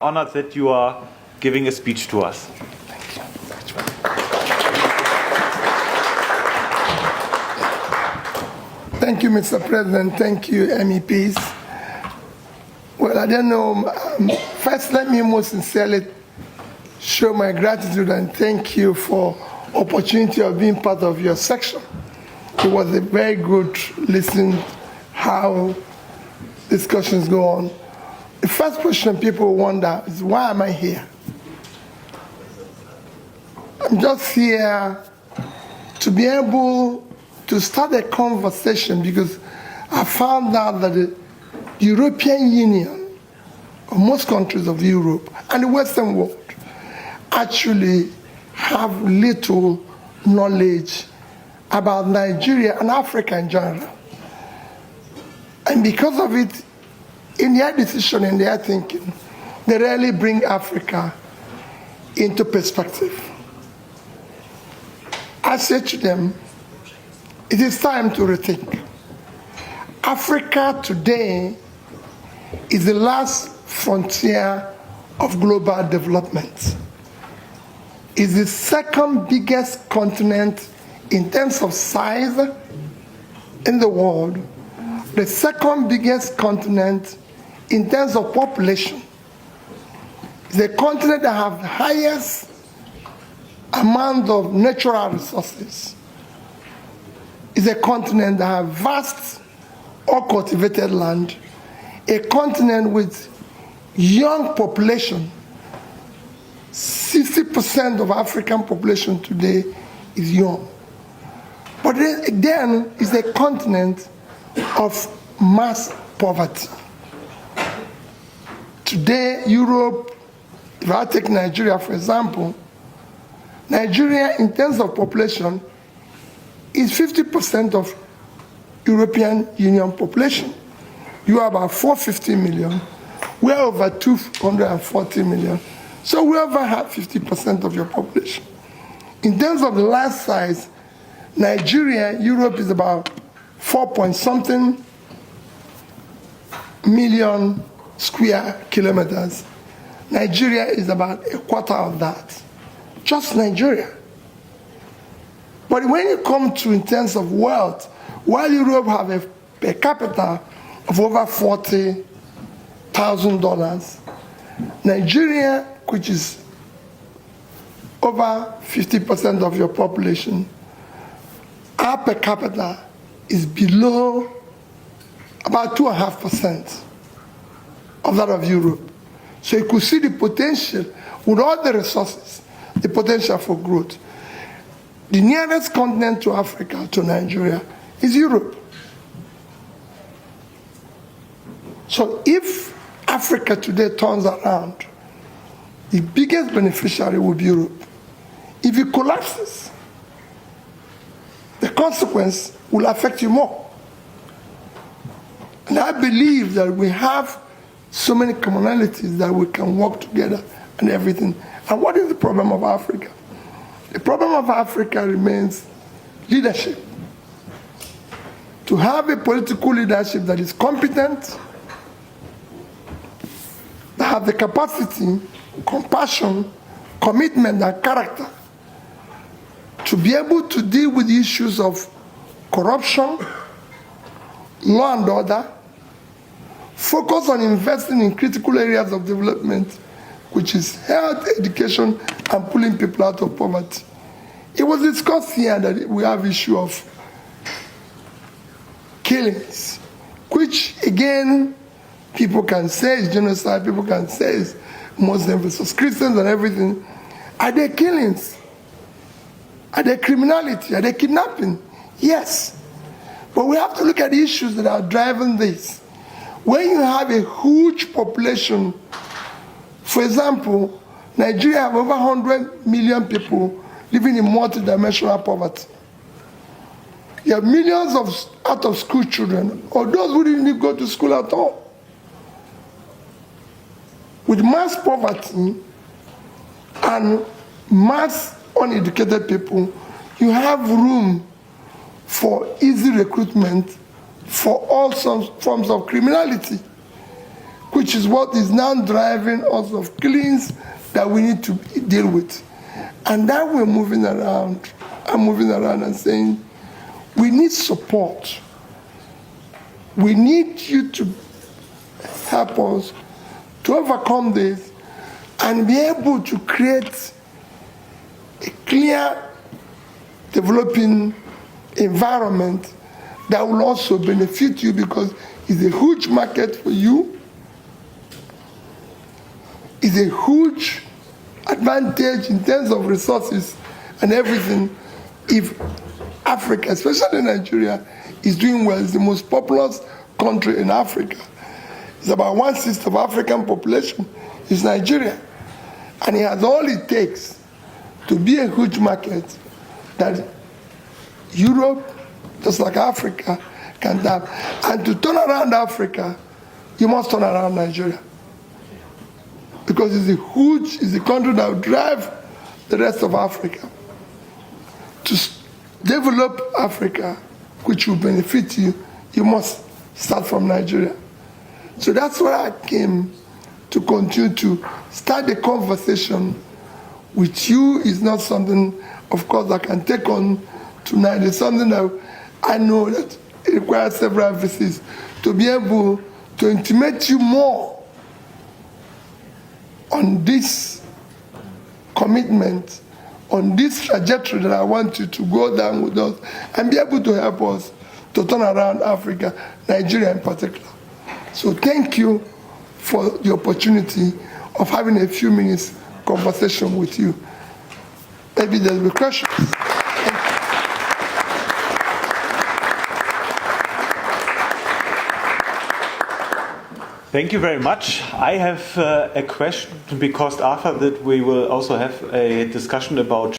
Honored that you are giving a speech to us. Thank you. Thank you, Mr. President. Thank you, MEPs. Well, I don't know. First, let me most sincerely show my gratitude and thank you for opportunity of being part of your section. It was a very good listening how discussions go on. The first question people wonder is, why am I here? I'm just here to be able to start a conversation because I found out that the European Union, or most countries of Europe and the Western world, actually have little knowledge about Nigeria and Africa in general. And because of it, in their decision, in their thinking, they rarely bring Africa into perspective. I said to them, it is time to rethink. Africa today is the last frontier of global development. It's the second biggest continent in terms of size in the world, the second biggest continent in terms of population. It's a continent that has the highest amount of natural resources. It's a continent that has vast uncultivated land, a continent with young population. 60% of African population today is young. But then it's a continent of mass poverty. Today, Europe, if I take Nigeria for example, Nigeria in terms of population is 50% of European Union population. You are about 450 million. We're over 240 million. So we over have 50% of your population. In terms of the land size, Nigeria, Europe is about 4-point-something million square kilometers. Nigeria is about a quarter of that. Just Nigeria. But when you come to in terms of wealth, while Europe have a per capita of over $40,000, Nigeria, which is over 50% of your population, our per capita is below about 2.5% of that of Europe. So you could see the potential, with all the resources, the potential for growth. The nearest continent to Africa, to Nigeria, is Europe. So if Africa today turns around, the biggest beneficiary will be Europe. If it collapses, the consequence will affect you more. And I believe that we have so many commonalities that we can work together and everything. And what is the problem of Africa? The problem of Africa remains leadership. To have a political leadership that is competent, that have the capacity, compassion, commitment, and character to be able to deal with issues of corruption, law and order, focus on investing in critical areas of development, which is health, education, and pulling people out of poverty. It was discussed here that we have issue of killings, which again, people can say is genocide, people can say is Muslim versus Christians and everything. Are they killings? Are they criminality? Are they kidnapping? Yes. But we have to look at the issues that are driving this. When you have a huge population, for example, Nigeria have over 100 million people living in multidimensional poverty. You have millions of out-of-school children, or those who didn't even go to school at all. With mass poverty and mass uneducated people, you have room for easy recruitment for all forms of criminality. which is what is now driving us of killings that we need to deal with. And now we're moving around. I'm moving around and saying, we need support. We need you to help us to overcome this and be able to create a clear developing environment that will also benefit you, because it's a huge market for you. It's a huge advantage in terms of resources and everything if Africa, especially Nigeria, is doing well. It's the most populous country in Africa. It's about 1/6 of African population is Nigeria. And it has all it takes to be a huge market that Europe, just like Africa, can have. And to turn around Africa, you must turn around Nigeria. Because it's a country that will drive the rest of Africa. To develop Africa, which will benefit you, you must start from Nigeria. So that's why I came to continue to start the conversation with you. Is not something, of course, I can take on tonight. It's something that I know that it requires several visits to be able to intimate you more on this commitment, on this trajectory that I want you to go down with us and be able to help us to turn around Africa, Nigeria in particular. So thank you for the opportunity of having a few minutes conversation with you. Maybe there'll be questions. Thank you very much. I have a question, because after that we will also have a discussion about